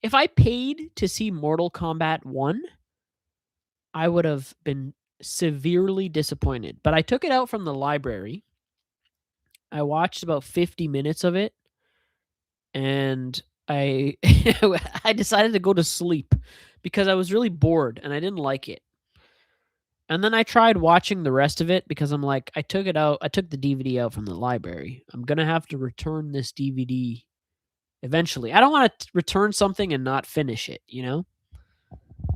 If I paid to see Mortal Kombat 1, I would have been severely disappointed. But I took it out from the library. I watched about 50 minutes of it, and I I decided to go to sleep because I was really bored and I didn't like it. And then I tried watching the rest of it because I'm like, I took the DVD out from the library. I'm going to have to return this DVD eventually. I don't want to return something and not finish it, you know?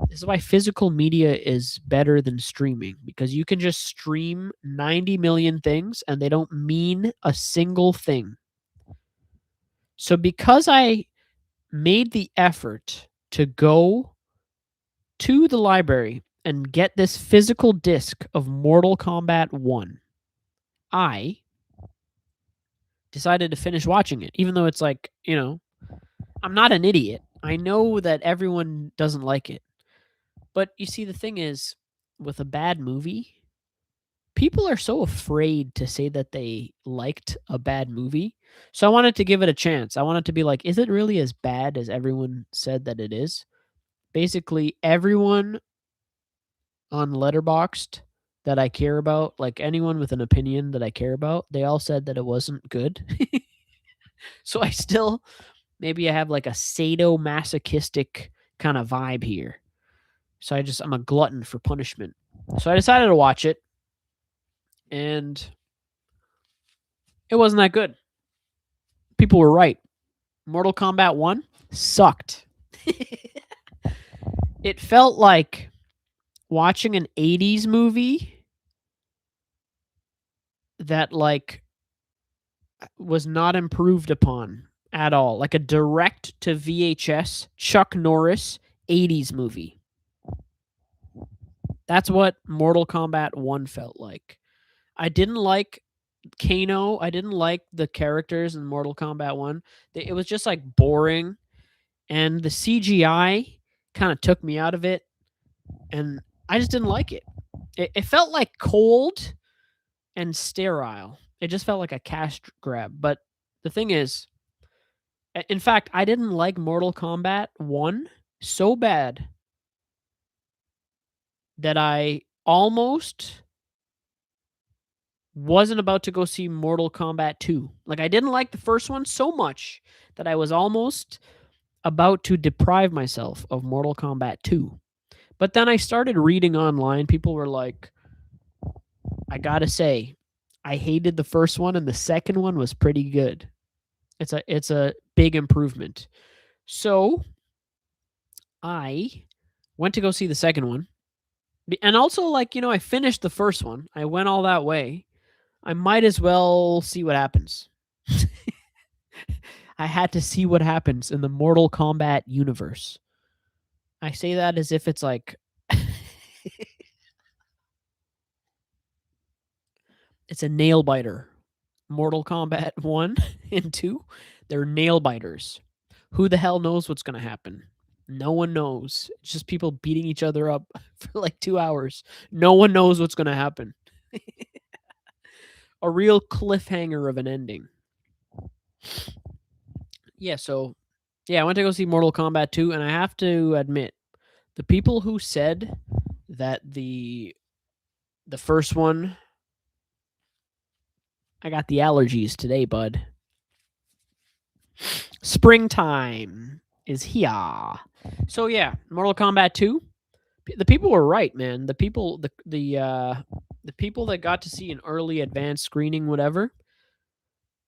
This is why physical media is better than streaming, because you can just stream 90 million things and they don't mean a single thing. So because I made the effort to go to the library and get this physical disc of Mortal Kombat 1, I decided to finish watching it, even though it's like, I'm not an idiot. I know that everyone doesn't like it. But you see, the thing is, with a bad movie, people are so afraid to say that they liked a bad movie. So I wanted to give it a chance. I wanted to be like, is it really as bad as everyone said that it is? Basically, everyone on Letterboxd that I care about, like anyone with an opinion that I care about, they all said that it wasn't good. So maybe I have like a sadomasochistic kind of vibe here. So I'm a glutton for punishment. So I decided to watch it, and it wasn't that good. People were right. Mortal Kombat 1 sucked. It felt like watching an 80s movie that like was not improved upon at all. Like a direct to VHS Chuck Norris 80s movie. That's what Mortal Kombat 1 felt like. I didn't like Kano. I didn't like the characters in Mortal Kombat 1. It was just like boring, and the CGI kind of took me out of it, and I just didn't like it. It felt like cold and sterile. It just felt like a cash grab. But the thing is, in fact, I didn't like Mortal Kombat 1 so bad that I almost wasn't about to go see Mortal Kombat 2. Like, I didn't like the first one so much that I was almost about to deprive myself of Mortal Kombat 2. But then I started reading online. People were like, I gotta say, I hated the first one, and the second one was pretty good. It's a big improvement. So I went to go see the second one. And also, like, I finished the first one. I went all that way. I might as well see what happens. I had to see what happens in the Mortal Kombat universe. I say that as if it's like it's a nail biter. Mortal Kombat 1 and 2, they're nail biters. Who the hell knows what's going to happen? No one knows. It's just people beating each other up for like 2 hours. No one knows what's going to happen. A real cliffhanger of an ending. Yeah, I went to go see Mortal Kombat 2, and I have to admit, the people who said that the first one, I got the allergies today, bud. Springtime is here. So yeah, Mortal Kombat 2. The people were right, man. The people that got to see an early advanced screening, whatever.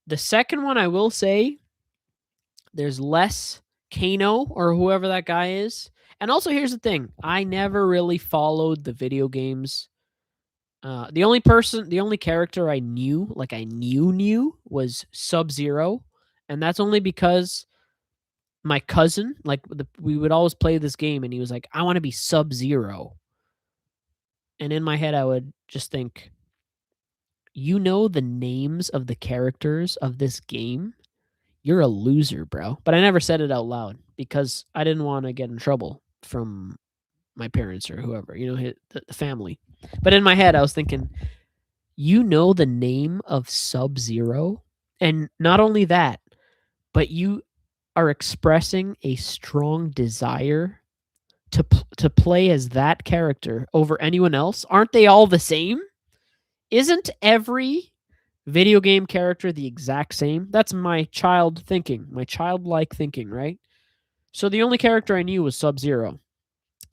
The second one, I will say, there's less Kano or whoever that guy is. And also, here's the thing: I never really followed the video games. The only character I knew, like I knew, was Sub-Zero, and that's only because my cousin, we would always play this game, and he was like, "I want to be Sub-Zero," and in my head, I would just think, "You know the names of the characters of this game? You're a loser, bro." But I never said it out loud because I didn't want to get in trouble from my parents or whoever, the family. But in my head, I was thinking, you know the name of Sub-Zero? And not only that, but you are expressing a strong desire to play as that character over anyone else, aren't they all the same? Isn't every video game character the exact same? That's my child thinking, my childlike thinking, right? So the only character I knew was Sub-Zero.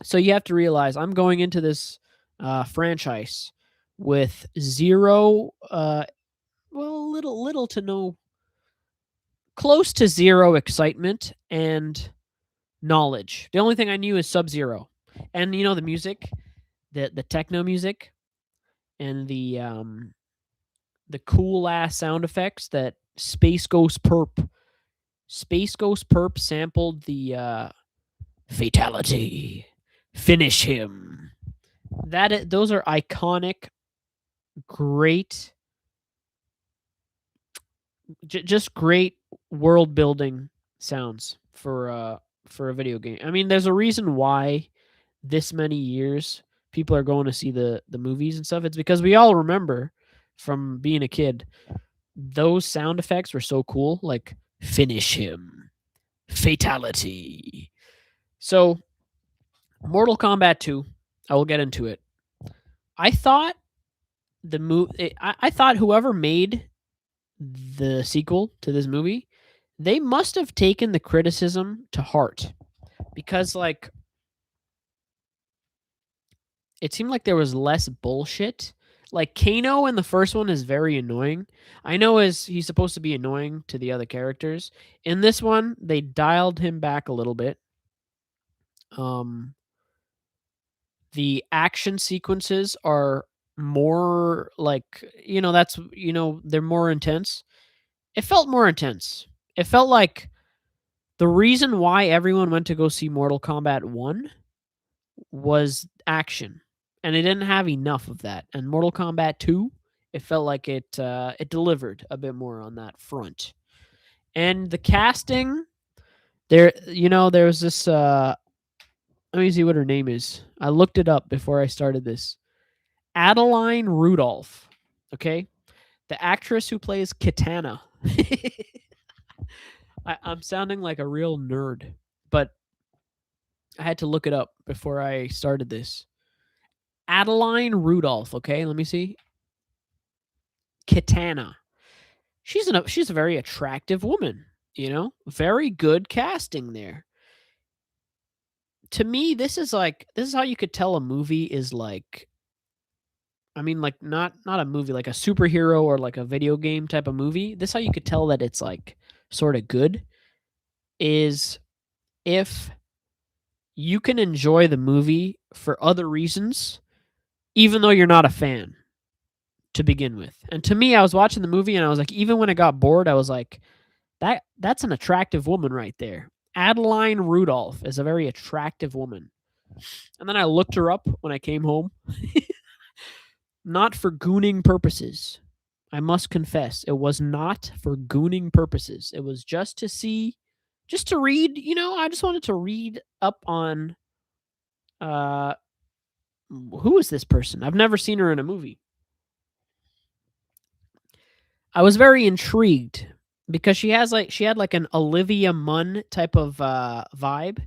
So you have to realize I'm going into this franchise with zero, little to no, close to zero excitement and knowledge. The only thing I knew is Sub-Zero, and the music, the techno music, and the cool ass sound effects that Space Ghost Perp sampled the fatality, finish him. Those are iconic, great, just great world building sounds for a video game. I mean, there's a reason why this many years people are going to see the movies and stuff. It's because we all remember from being a kid, those sound effects were so cool, like finish him, fatality. So Mortal Kombat 2, I will get into it. I thought I thought whoever made the sequel to this movie, they must have taken the criticism to heart, because like it seemed like there was less bullshit. Like Kano in the first one is very annoying. I know he's supposed to be annoying to the other characters. In this one, they dialed him back a little bit. The action sequences are more like, they're more intense. It felt more intense. It felt like the reason why everyone went to go see Mortal Kombat 1 was action, and it didn't have enough of that. And Mortal Kombat 2, it felt like it delivered a bit more on that front. And the casting, there was this let me see what her name is. I looked it up before I started this. Adeline Rudolph. Okay? The actress who plays Katana. I'm sounding like a real nerd, but I had to look it up before I started this. Adeline Rudolph, okay? Let me see. Katana. She's a very attractive woman, Very good casting there. To me, this is how you could tell a movie is like, I mean, like not a movie, like a superhero or like a video game type of movie. This is how you could tell that it's like sort of good, is if you can enjoy the movie for other reasons, even though you're not a fan to begin with. And to me, I was watching the movie and I was like, even when I got bored, I was like, that's an attractive woman right there. Adeline Rudolph is a very attractive woman. And then I looked her up when I came home. Not for gooning purposes. I must confess, it was not for gooning purposes. It was just to read, I just wanted to read up on who is this person? I've never seen her in a movie. I was very intrigued because she had like an Olivia Munn type of vibe.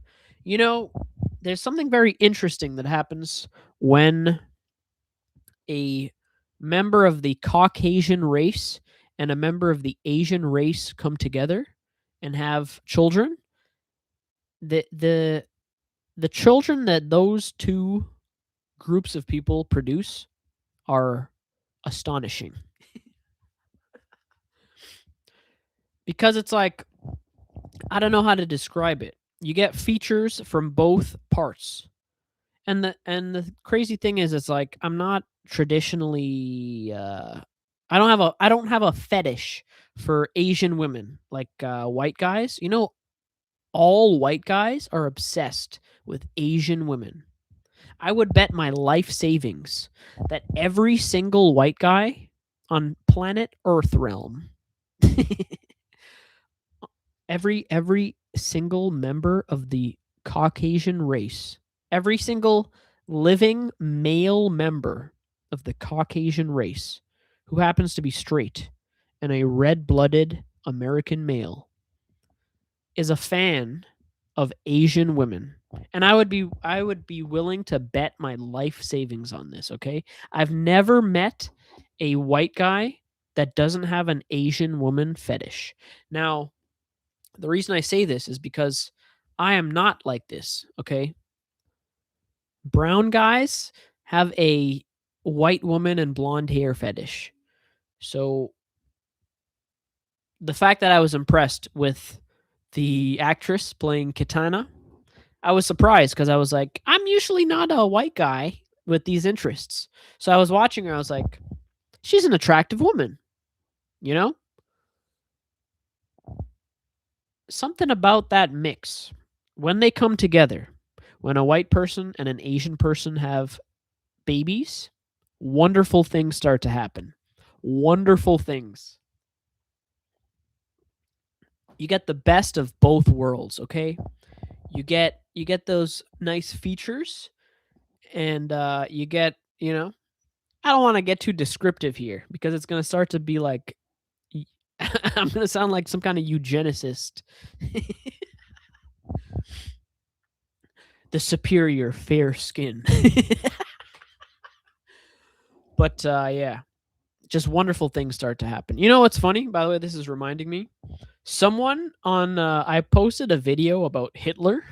There's something very interesting that happens when a member of the Caucasian race and a member of the Asian race come together and have children. The children that those two groups of people produce are astonishing. Because it's like, I don't know how to describe it. You get features from both parts. And the crazy thing is, it's like, I'm not traditionally I don't have a fetish for Asian women, like white guys. All white guys are obsessed with Asian women. I would bet my life savings that every single white guy on planet Earth realm, every single member of the Caucasian race, every single living male member of the Caucasian race who happens to be straight and a red-blooded American male is a fan of Asian women. And I would be willing to bet my life savings on this, okay? I've never met a white guy that doesn't have an Asian woman fetish. Now, the reason I say this is because I am not like this, okay? Brown guys have a white woman and blonde hair fetish. So the fact that I was impressed with the actress playing Kitana, I was surprised because I was like, I'm usually not a white guy with these interests. So I was watching her, I was like, she's an attractive woman, you know? Something about that mix, when they come together, when a white person and an Asian person have babies, wonderful things start to happen. Wonderful things. You get the best of both worlds, okay? You get those nice features, and you get, I don't want to get too descriptive here because it's going to start to be like I'm going to sound like some kind of eugenicist. The superior fair skin. But yeah, just wonderful things start to happen. You know what's funny? By the way, this is reminding me. Someone on I posted a video about Hitler.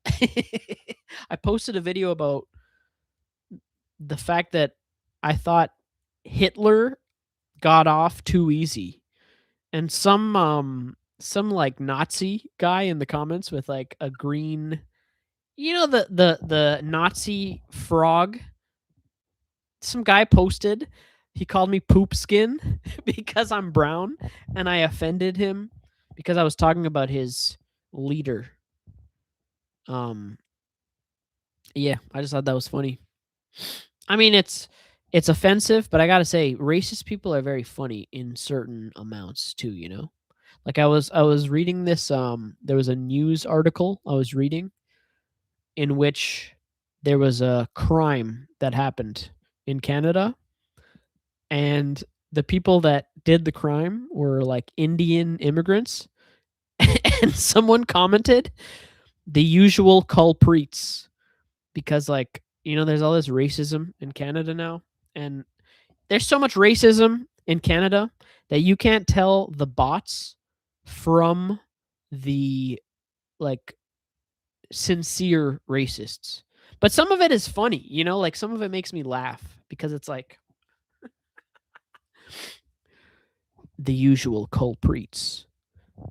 I posted a video about the fact that I thought Hitler got off too easy. And some like Nazi guy in the comments with like a green, the Nazi frog. Some guy posted, he called me poop skin because I'm brown, and I offended him because I was talking about his leader. Yeah, I just thought that was funny. I mean, it's offensive, but I gotta say, racist people are very funny in certain amounts too. Like I was reading this. There was a news article I was reading in which there was a crime that happened in Canada, and the people that did the crime were like Indian immigrants, and someone commented, the usual culprits, because like there's all this racism in Canada now, and there's so much racism in Canada that you can't tell the bots from the like sincere racists. But some of it is funny, like some of it makes me laugh because it's like the usual culprits.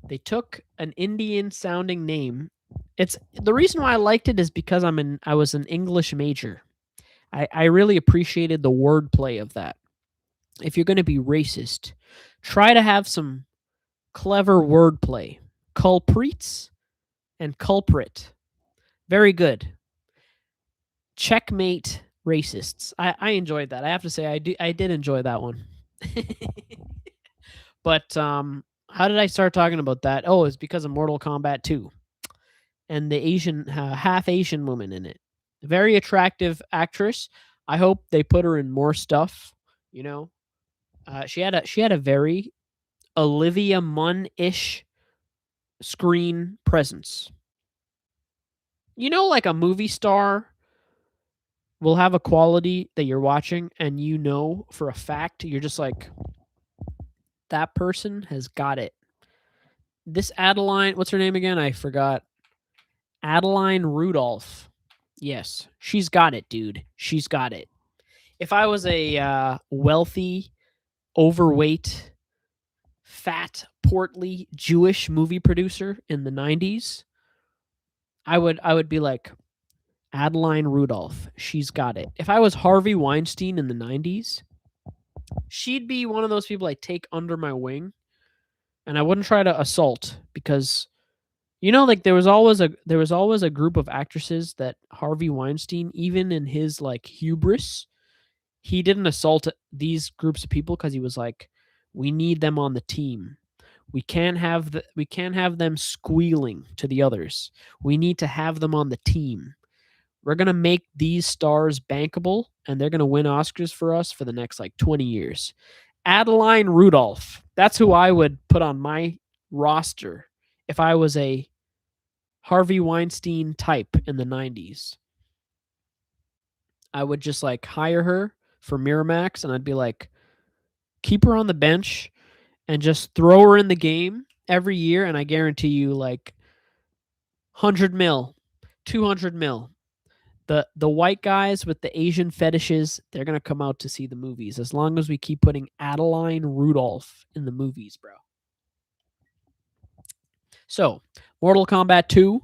They took an Indian sounding name. It's the reason why I liked it is because I was an English major. I really appreciated the wordplay of that. If you're going to be racist, try to have some clever wordplay. Culprits and culprit. Very good. Checkmate racists. I enjoyed that. I have to say I did enjoy that one. But how did I start talking about that? Oh, it's because of Mortal Kombat 2 and the Asian half Asian woman in it. Very attractive actress. I hope they put her in more stuff. She had a very Olivia Munn-ish screen presence. Like a movie star will have a quality that you're watching, and for a fact, you're just like, that person has got it. This Adeline, what's her name again? I forgot. Adeline Rudolph. Yes, she's got it, dude. She's got it. If I was a wealthy, overweight, fat, portly Jewish movie producer in the 90s, I would be like, Adeline Rudolph. She's got it. If I was Harvey Weinstein in the 90s, she'd be one of those people I take under my wing, and I wouldn't try to assault because like there was always a group of actresses that Harvey Weinstein, even in his like hubris, he didn't assault these groups of people because he was like, we need them on the team. We can't have them squealing to the others. We need to have them on the team. We're going to make these stars bankable, and they're going to win Oscars for us for the next like 20 years. Adeline Rudolph. That's who I would put on my roster if I was a Harvey Weinstein type in the 90s. I would just like hire her for Miramax and I'd be like, keep her on the bench and just throw her in the game every year. And I guarantee you like 100 mil, 200 mil. The white guys with the Asian fetishes, they're going to come out to see the movies as long as we keep putting Adeline Rudolph in the movies, bro. So, Mortal Kombat 2.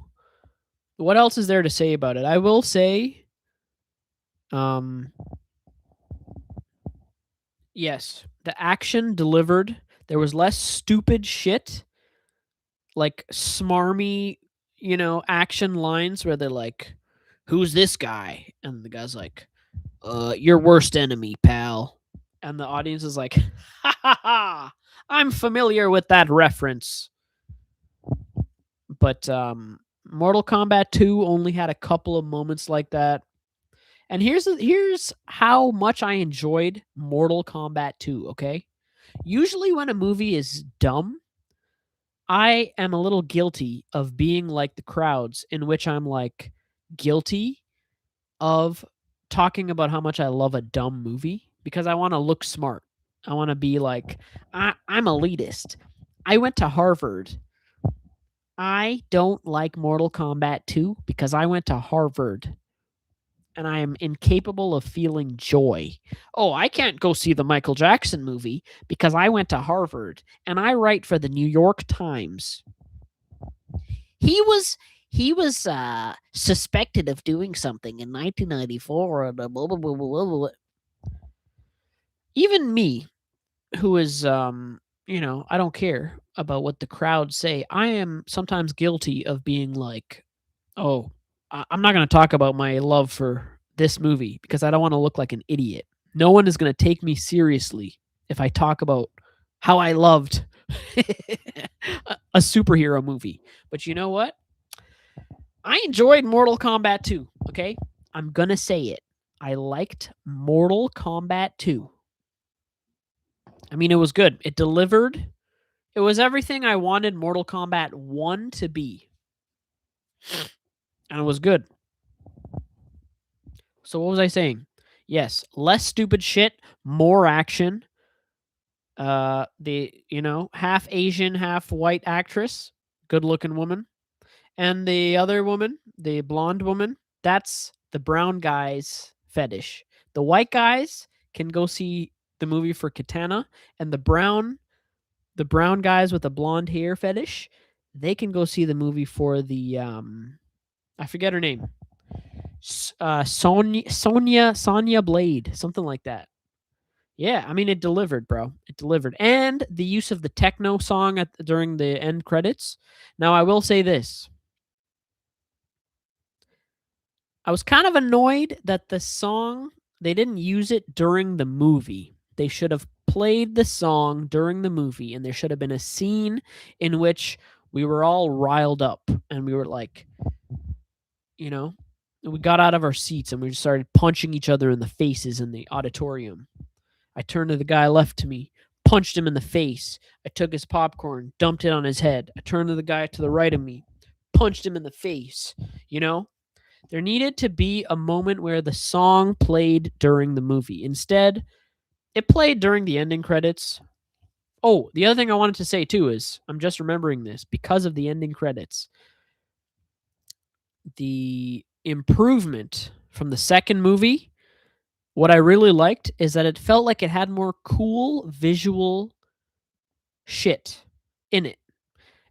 What else is there to say about it? I will say, yes, the action delivered. There was less stupid shit, like smarmy, action lines where they're like, "Who's this guy?" And the guy's like, your worst enemy, pal." And the audience is like, "Ha ha ha! I'm familiar with that reference." But Mortal Kombat 2 only had a couple of moments like that. And here's how much I enjoyed Mortal Kombat 2, okay? Usually when a movie is dumb, I am a little guilty of being like the crowds in which I'm like guilty of talking about how much I love a dumb movie because I want to look smart. I want to be like, I'm elitist. I went to Harvard. I don't like Mortal Kombat 2 because I went to Harvard and I am incapable of feeling joy. Oh, I can't go see the Michael Jackson movie because I went to Harvard and I write for the New York Times. He was suspected of doing something in 1994 and blah, blah, blah, blah, blah. Even me, who is I don't care about what the crowd say. I am sometimes guilty of being like, "Oh, I'm not going to talk about my love for this movie because I don't want to look like an idiot. No one is going to take me seriously if I talk about how I loved a superhero movie." But you know what? I enjoyed Mortal Kombat 2, okay? I'm going to say it. I liked Mortal Kombat 2. I mean, it was good. It delivered. It was everything I wanted Mortal Kombat 1 to be. And it was good. So what was I saying? Yes, less stupid shit, more action. Half Asian, half white actress, good-looking woman. And the other woman, the blonde woman, that's the brown guy's fetish. The white guys can go see the movie for Katana, and the brown guys with the blonde hair fetish, they can go see the movie for the I forget her name. Sonya Blade, something like that. Yeah, I mean it delivered, bro. It delivered. And the use of the techno song during the end credits. Now I will say this. I was kind of annoyed that the song, they didn't use it during the movie. They should have played the song during the movie, and there should have been a scene in which we were all riled up and we were like, we got out of our seats and we just started punching each other in the faces in the auditorium. I turned to the guy left to me, punched him in the face. I took his popcorn, dumped it on his head. I turned to the guy to the right of me, punched him in the face. There needed to be a moment where the song played during the movie. Instead, it played during the ending credits. Oh, the other thing I wanted to say too is I'm just remembering this because of the ending credits. The improvement from the second movie, what I really liked is that it felt like it had more cool visual shit in it.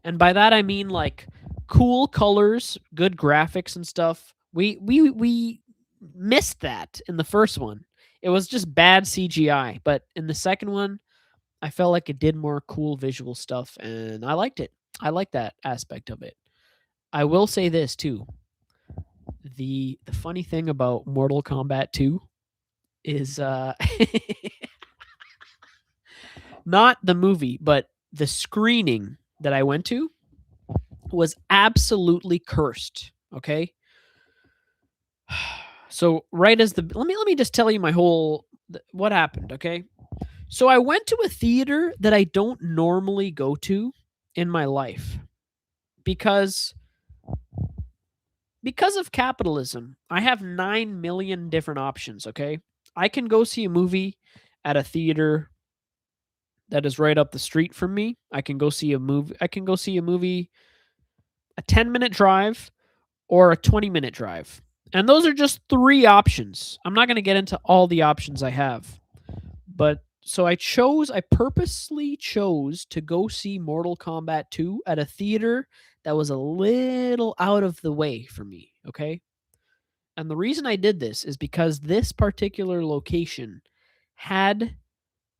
And by that I mean like cool colors, good graphics and stuff. We missed that in the first one. It was just bad CGI, but in the second one, I felt like it did more cool visual stuff and I liked it. I like that aspect of it. I will say this too. The funny thing about Mortal Kombat 2 is not the movie, but the screening that I went to was absolutely cursed, okay? So right as let me just tell you my whole what happened, okay? So I went to a theater that I don't normally go to in my life because because of capitalism, I have 9 million different options, okay? I can go see a movie at a theater that is right up the street from me. I can go see a movie a 10-minute drive or a 20-minute drive. And those are just 3 options. I'm not going to get into all the options I have. But so I purposely chose to go see Mortal Kombat 2 at a theater that was a little out of the way for me, okay? And the reason I did this is because this particular location had,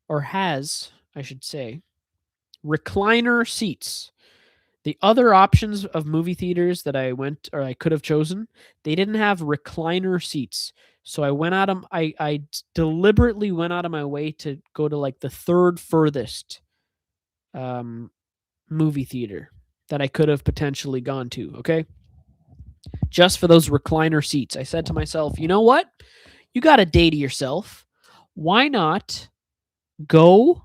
or has, I should say, recliner seats. The other options of movie theaters that I could have chosen, they didn't have recliner seats. So I deliberately went out of my way to go to like the third furthest um, movie theater that I could have potentially gone to, okay? Just for those recliner seats. I said to myself, you know what? You got a day to yourself. Why not go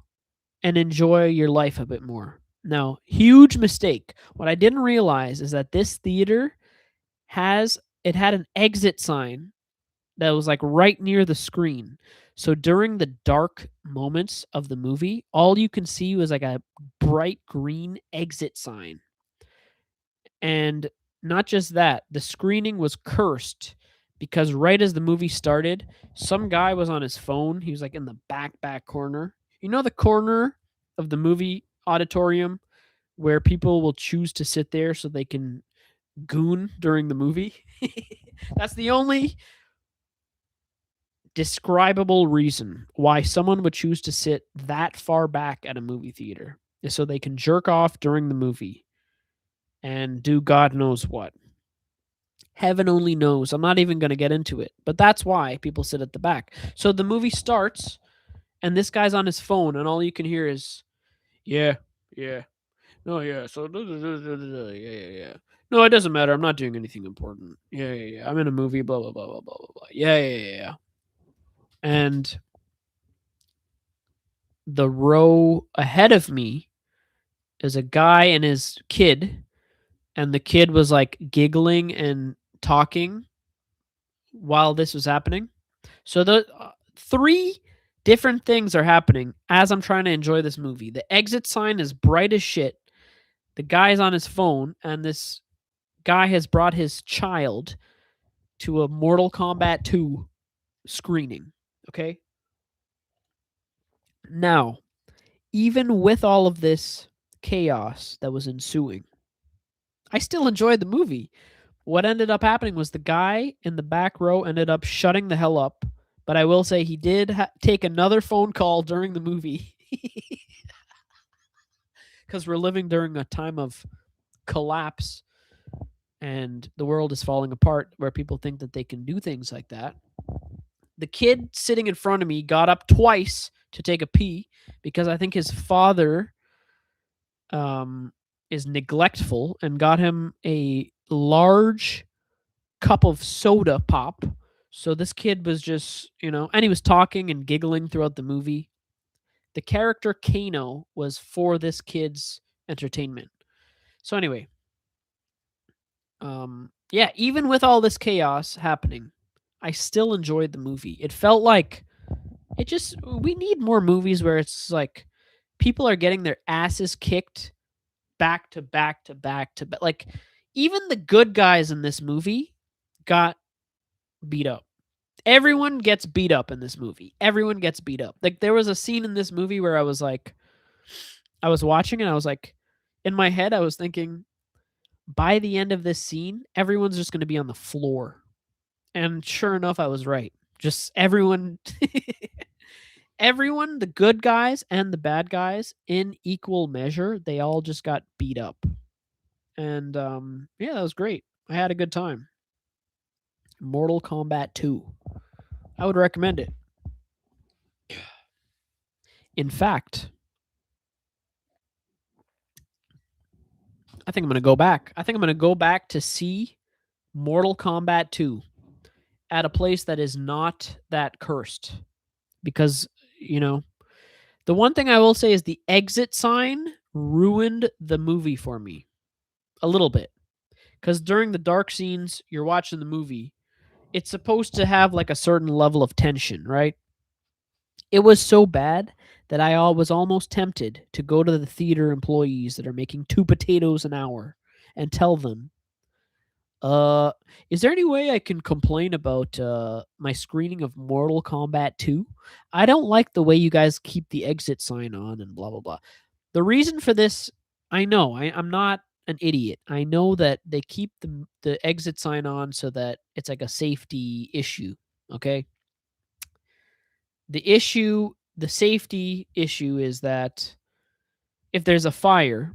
and enjoy your life a bit more? Now, huge mistake. What I didn't realize is that this theater had an exit sign that was like right near the screen. So during the dark moments of the movie, all you can see was like a bright green exit sign. And not just that, the screening was cursed because right as the movie started, some guy was on his phone. He was like in the back corner. You know the corner of the movie auditorium where people will choose to sit there so they can goon during the movie? That's the only describable reason why someone would choose to sit that far back at a movie theater is so they can jerk off during the movie and do God knows what. Heaven only knows. I'm not even going to get into it, but that's why people sit at the back. So the movie starts, and this guy's on his phone, and all you can hear is, yeah, yeah, no, yeah, so, yeah, yeah, yeah. No, it doesn't matter. I'm not doing anything important. Yeah, yeah, yeah. I'm in a movie, blah, blah, blah, blah, blah, blah, blah. Yeah, yeah, yeah, yeah. And the row ahead of me is a guy and his kid, and the kid was like giggling and talking while this was happening. So the 3 different things are happening as I'm trying to enjoy this movie. The exit sign is bright as shit. The guy's on his phone, and this guy has brought his child to a Mortal Kombat 2 screening. Okay? Now, even with all of this chaos that was ensuing, I still enjoyed the movie. What ended up happening was the guy in the back row ended up shutting the hell up. But I will say he did take another phone call during the movie because we're living during a time of collapse and the world is falling apart where people think that they can do things like that. The kid sitting in front of me got up twice to take a pee because I think his father is neglectful and got him a large cup of soda pop. So this kid was just, and he was talking and giggling throughout the movie. The character Kano was for this kid's entertainment. So anyway, yeah, even with all this chaos happening, I still enjoyed the movie. It felt like we need more movies where it's like people are getting their asses kicked back to back to back to back. Like even the good guys in this movie got beat up. Everyone gets beat up in this movie. Everyone gets beat up. Like there was a scene in this movie where I was watching and I was like, in my head, I was thinking, by the end of this scene, everyone's just going to be on the floor. And sure enough, I was right. Just everyone, everyone, the good guys and the bad guys in equal measure, they all just got beat up. And yeah, that was great. I had a good time. Mortal Kombat 2. I would recommend it. In fact, I think I'm going to go back. I think I'm going to go back to see Mortal Kombat 2 at a place that is not that cursed. Because, the one thing I will say is the exit sign ruined the movie for me a little bit. Because during the dark scenes, you're watching the movie. It's supposed to have like a certain level of tension, right? It was so bad that I was almost tempted to go to the theater employees that are making 2 potatoes an hour and tell them, uh, is there any way I can complain about my screening of Mortal Kombat 2? I don't like the way you guys keep the exit sign on and blah blah blah. The reason for this, I know, I'm not an idiot. I know that they keep the exit sign on so that it's like a safety issue. Okay. The safety issue is that if there's a fire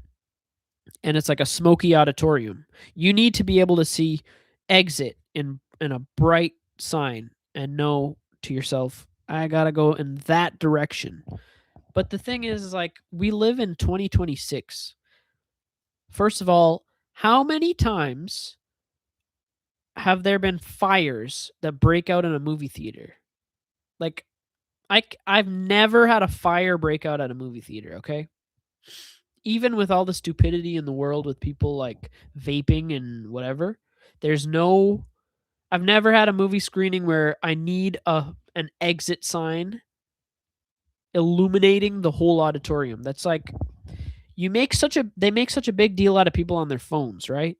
and it's like a smoky auditorium, you need to be able to see exit in a bright sign and know to yourself, I gotta go in that direction. But the thing is, like, we live in 2026. First of all, how many times have there been fires that break out in a movie theater? Like, I've never had a fire break out at a movie theater, okay? Even with all the stupidity in the world with people like vaping and whatever, there's no I've never had a movie screening where I need an exit sign illuminating the whole auditorium. That's like they make such a big deal out of people on their phones, right?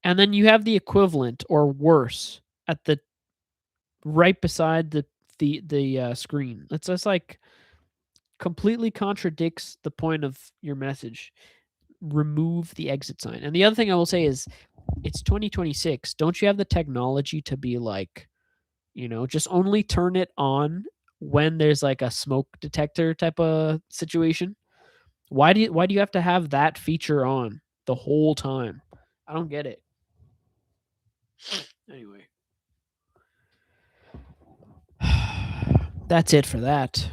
And then you have the equivalent or worse at the right beside the screen. It's just like completely contradicts the point of your message. Remove the exit sign. And the other thing I will say is it's 2026. Don't you have the technology to be like, just only turn it on when there's like a smoke detector type of situation? Why do you have to have that feature on the whole time? I don't get it. Anyway. That's it for that.